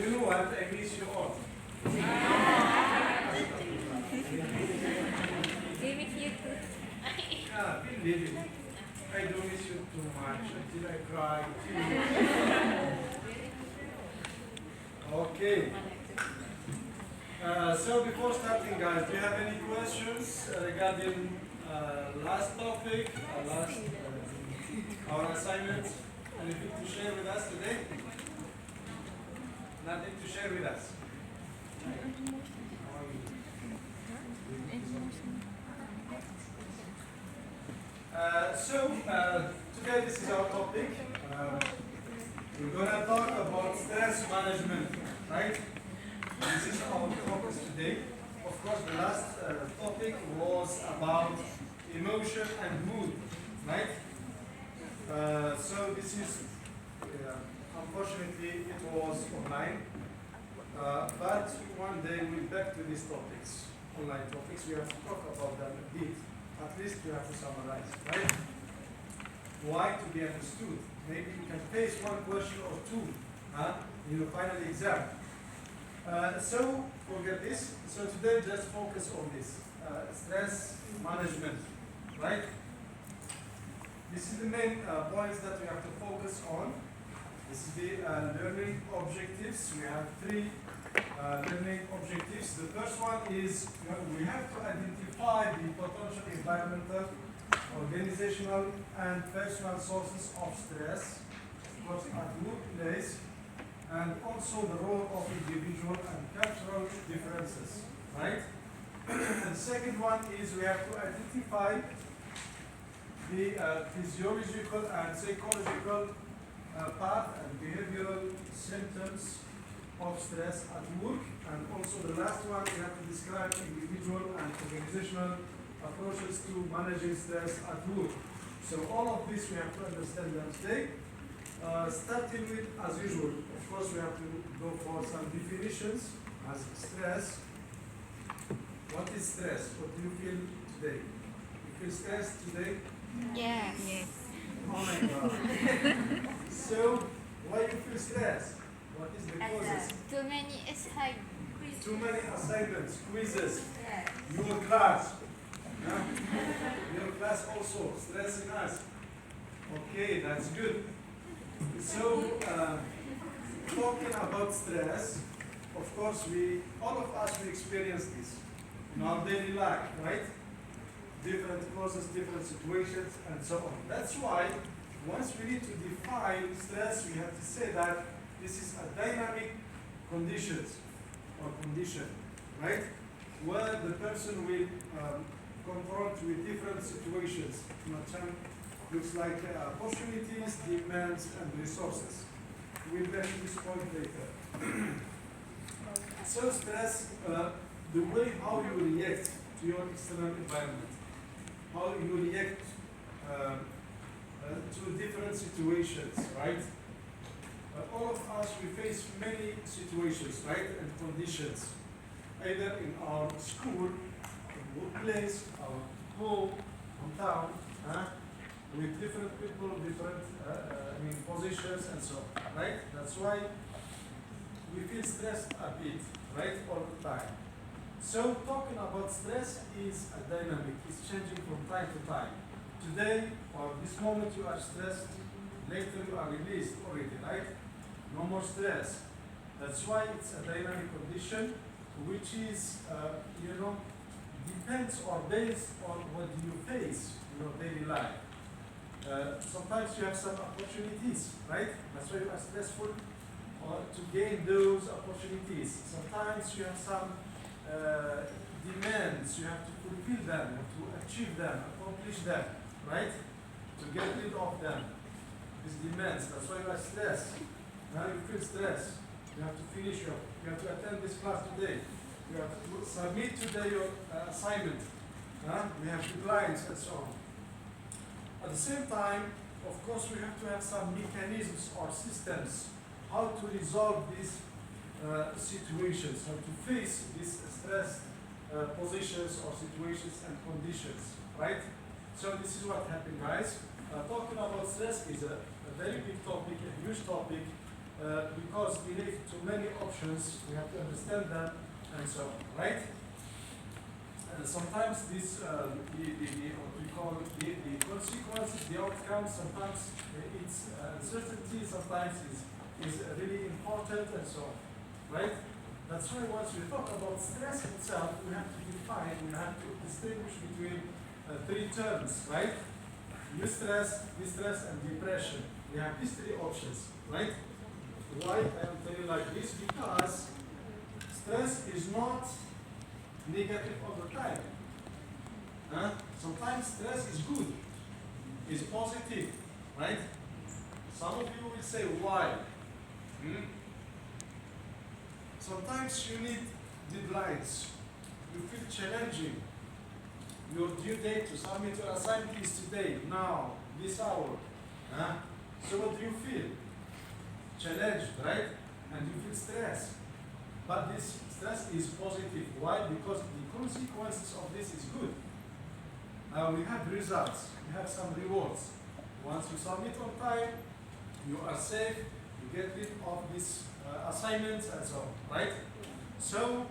You know what? I miss you all. We miss you too. Yeah, believe it. I do miss you too much until I cry. Okay. So before starting, guys, do you have any questions regarding last topic, our assignment? Anything to share with us today? Nothing to share with us. Today this is our topic. We're going to talk about stress management, right? This is our focus today. Of course, the last topic was about emotion and mood, right? So this is, unfortunately, it was online. But one day we'll back to these topics, online topics. We have to talk about them a bit. At least we have to summarize, right? Why to be understood? Maybe you can face one question or two in your final exam. So forget this. So today just focus on this stress management, right? This is the main points that we have to focus on. This is the learning objectives. We have three learning objectives. The first one is we have to identify the potential environmental, organizational, and personal sources of stress, of course, at workplace, and also the role of individual and cultural differences, right? And the second one is we have to identify the physiological and psychological part and behavioral symptoms of stress at work. And also the last one, we have to describe individual and organizational approaches to managing stress at work. So all of this we have to understand them today. Starting with, as usual, of course we have to go for some definitions as stress. What is stress? What do you feel today? You feel stressed today? Yes. Yes. Oh my God. So, why you feel stressed? What is the causes? Too many assignments. Too many assignments, quizzes, your class. Huh? Your class also, stressing us. Okay, that's good. So, talking about stress, of course, all of us, we experience this in our daily life, right? Different causes, different situations, and so on. That's why, once we need to define stress, we have to say that this is a dynamic conditions or condition, right? Where the person will confront with different situations. Looks like opportunities, demands, and resources. We'll get to this point later. So stress, the way how you react to your external environment, how you react to different situations, right? All of us, we face many situations, right, and conditions, either in our school, workplace, our home, hometown, with different people, different positions, and so on, right? That's why we feel stressed a bit, right, all the time. So talking about stress is a dynamic. It's changing from time to time. Today, or this moment, you are stressed. Later, you are released already, right? No more stress. That's why it's a dynamic condition, which is, depends or based on what you face in your daily life. Sometimes you have some opportunities, right? That's why you are stressful to gain those opportunities. Sometimes you have some demands, you have to fulfill them, you have to achieve them, accomplish them, right? To get rid of them, these demands. That's why you are stressed. Now you feel stressed. You have to finish you have to attend this class today. You have to submit today your assignment. We have deadlines and so on. At the same time, of course, we have to have some mechanisms or systems how to resolve these situations, how to face these stress positions or situations and conditions, right? So this is what happened, guys. Talking about stress is a very big topic, a huge topic, because we live too many options, we have to understand them, and so on, right? Sometimes this, what we call the consequences, the outcome, sometimes it's uncertainty, sometimes is really important, and so on, right? That's why once we talk about stress itself, we have to define, we have to distinguish between three terms, right? Eustress, distress, and depression. We have these three options, right? Why I am telling like this? Because stress is not negative all the time. Sometimes stress is good, is positive, right? Some of you will say why. Sometimes you need deadlines. You feel challenging. Your due date to submit your assignment is today, now, this hour. So what do you feel? Challenged, right? And you feel stressed. But this stress is positive. Why? Because the consequences of this is good. We have results. We have some rewards. Once you submit on time, you are safe. You get rid of these assignments and so on, right? So,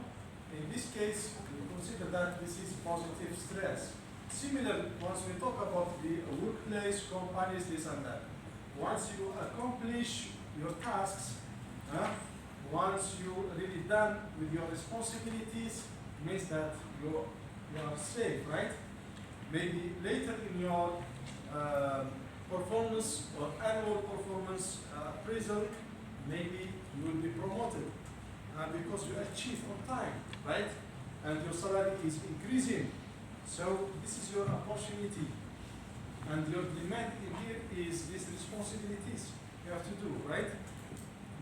in this case, we consider that this is positive stress. Similar, once we talk about the workplace, companies, this and that. Once you accomplish your tasks, once you really done with your responsibilities, means that you are safe, right? Maybe later in your performance or annual performance appraisal, maybe you will be promoted because you achieve on time, right? And your salary is increasing. So this is your opportunity. And your demand in here is these responsibilities you have to do, right?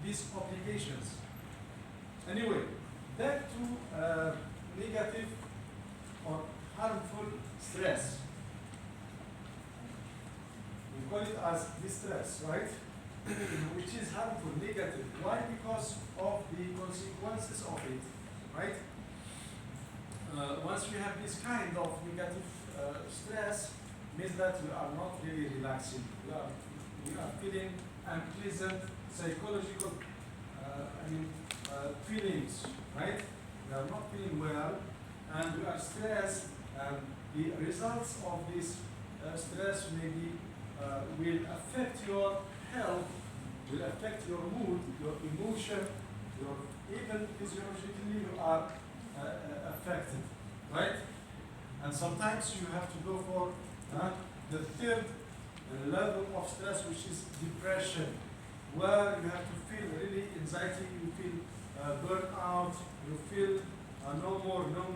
These obligations. Anyway, back to negative or harmful stress. We call it as distress, right? Which is harmful, negative. Why? Because of the consequences of it, right? Once we have this kind of negative stress, means that we are not really relaxing. We are feeling unpleasant psychological feelings, right? We are not feeling well, and we are stressed, and the results of this stress maybe will affect your health, will affect your mood, your emotion, even physiologically you are affected, right? And sometimes you have to go for the third level of stress, which is depression, where you have to feel really anxiety, you feel burnout, you feel no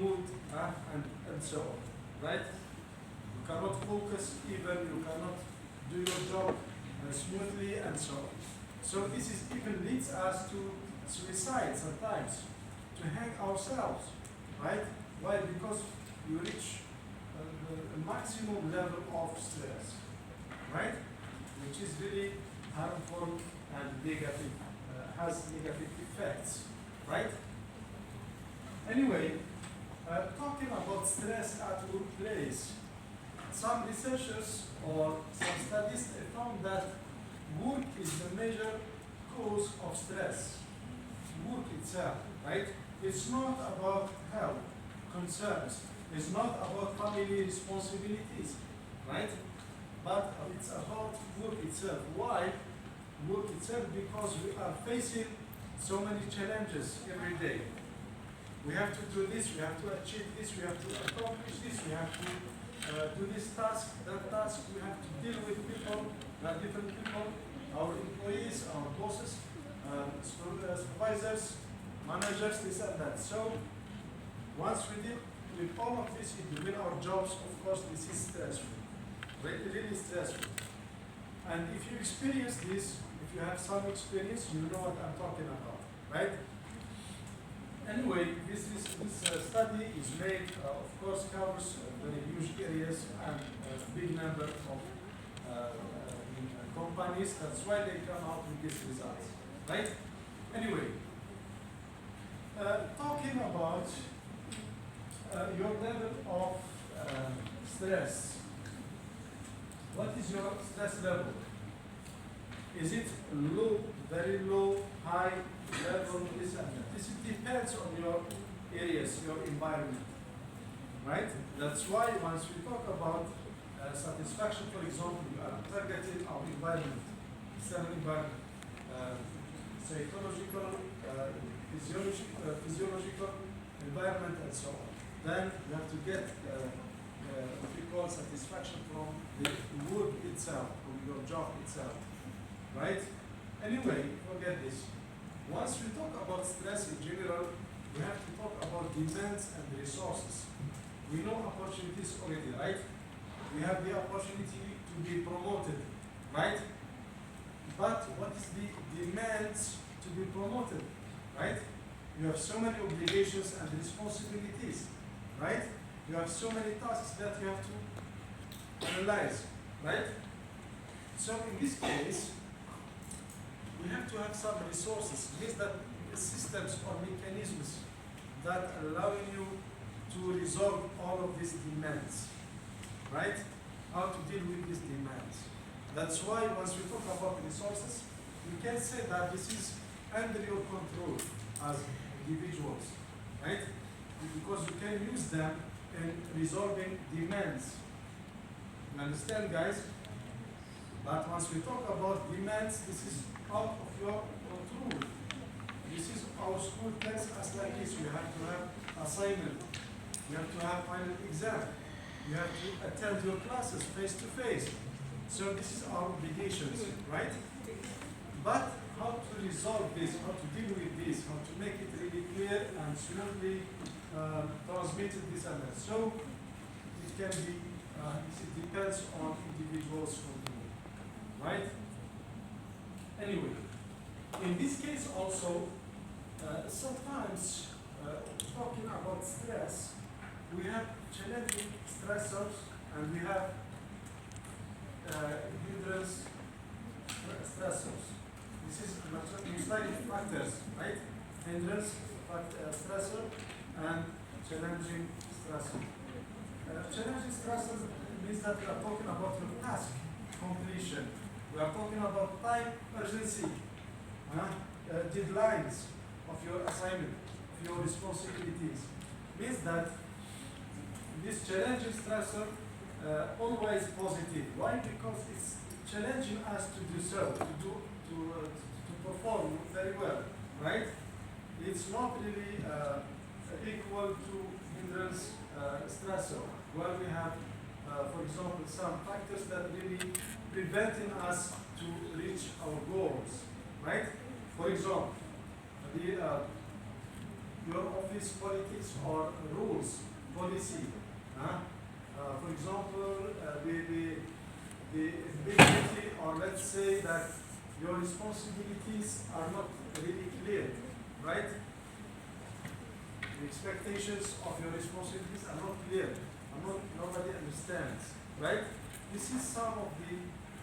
mood, and so on, right? You cannot focus even, you cannot do your job smoothly, and so on. So this is even leads us to suicide sometimes, to hang ourselves, right? Why? Because you reach the maximum level of stress, right? Which is really harmful and negative, has negative effects, right? Anyway, talking about stress at workplace, some researchers or some studies found that work is the major cause of stress. Work itself, right? It's not about health concerns. It's not about family responsibilities, right? But it's about work itself. Why? Work itself because we are facing so many challenges every day. We have to do this, we have to achieve this, we have to accomplish this, we have to do this task, that task, we have to deal with people, different people, our employees, our bosses, supervisors, managers, this and that. So once we deal with all of this within our jobs, of course, this is stressful, really stressful. And if you experience this, if you have some experience, you know what I'm talking about, right? Anyway, this study is made, of course, covers very huge areas and a big number of companies. That's why they come out with these results, right? Anyway, talking about your level of stress. What is your stress level? Is it low, very low, high level, this and that. This depends on your areas, your environment, right? That's why once we talk about satisfaction, for example, we are targeting our environment, external environment, psychological, physiological environment, and so on. Then you have to get what we call satisfaction from the work itself, from your job itself, right? Anyway, forget this. Once we talk about stress in general, we have to talk about demands and resources. We know opportunities already, right? We have the opportunity to be promoted, right? But what is the demands to be promoted, right? You have so many obligations and responsibilities, right? You have so many tasks that you have to analyze, right? So in this case, we have to have some resources, means that systems or mechanisms that allow you to resolve all of these demands, right? How to deal with these demands. That's why once we talk about resources, we can say that this is under your control as individuals, right? Because you can use them in resolving demands. You understand, guys? But once we talk about demands, this is out of your control. This is our school tells us like this. You have to have assignment. You have to have final exam. You have to attend your classes face to face. So this is our obligations, right? But how to resolve this, how to deal with this, how to make it really clear and smoothly transmitted this and that. So it can be, it depends on individuals' control, right? Anyway, in this case also, sometimes talking about stress, we have challenging stressors and we have hindrance stressors. This is like factors, right? Hindrance stressor and challenging stressor. Challenging stressors means that we are talking about your task completion. We are talking about time urgency, deadlines of your assignment, of your responsibilities. Means that this challenging stressor always positive. Why? Because it's challenging us to do so, to perform very well, right? It's not really equal to hindrance stressor, where we have, for example, some factors that really preventing us to reach our goals, right? For example, your office politics or rules, policy. For example, the ability, or let's say that your responsibilities are not really clear, right? The expectations of your responsibilities are not clear, nobody understands, right? This is some of the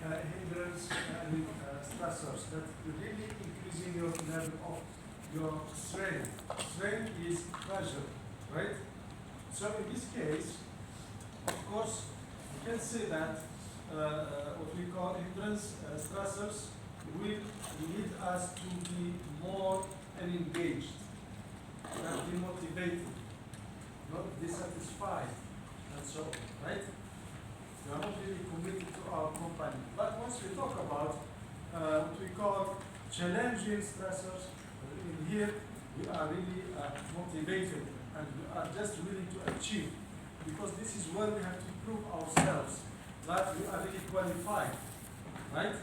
hindrance and stressors that really increasing your level of your strength. Strength is pressure, right? So in this case, of course, you can say that what we call hindrance stressors will lead us to be more engaged, and demotivated, not dissatisfied, and so on, right? We are not really committed to our company. But once we talk about what we call challenging stressors, in here we are really motivated and we are just willing to achieve, because this is where we have to prove ourselves that we are really qualified, right?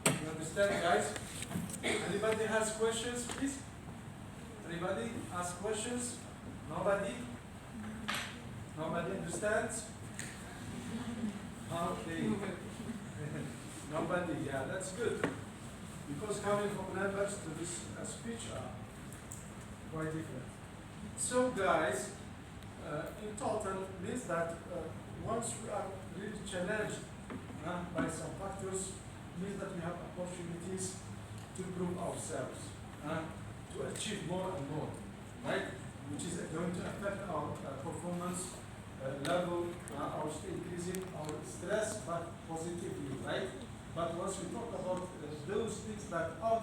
You understand, guys? Anybody has questions, please? Anybody ask questions? Nobody? Nobody understands? Okay. Nobody, yeah, that's good. Because coming from numbers to this speech are quite different. So guys, in total means that once we are really challenged by some factors, means that we have opportunities to prove ourselves, to achieve more and more, right? Which is going to affect our performance level, our increasing our stress, but positively, right? But once we talk about those things that are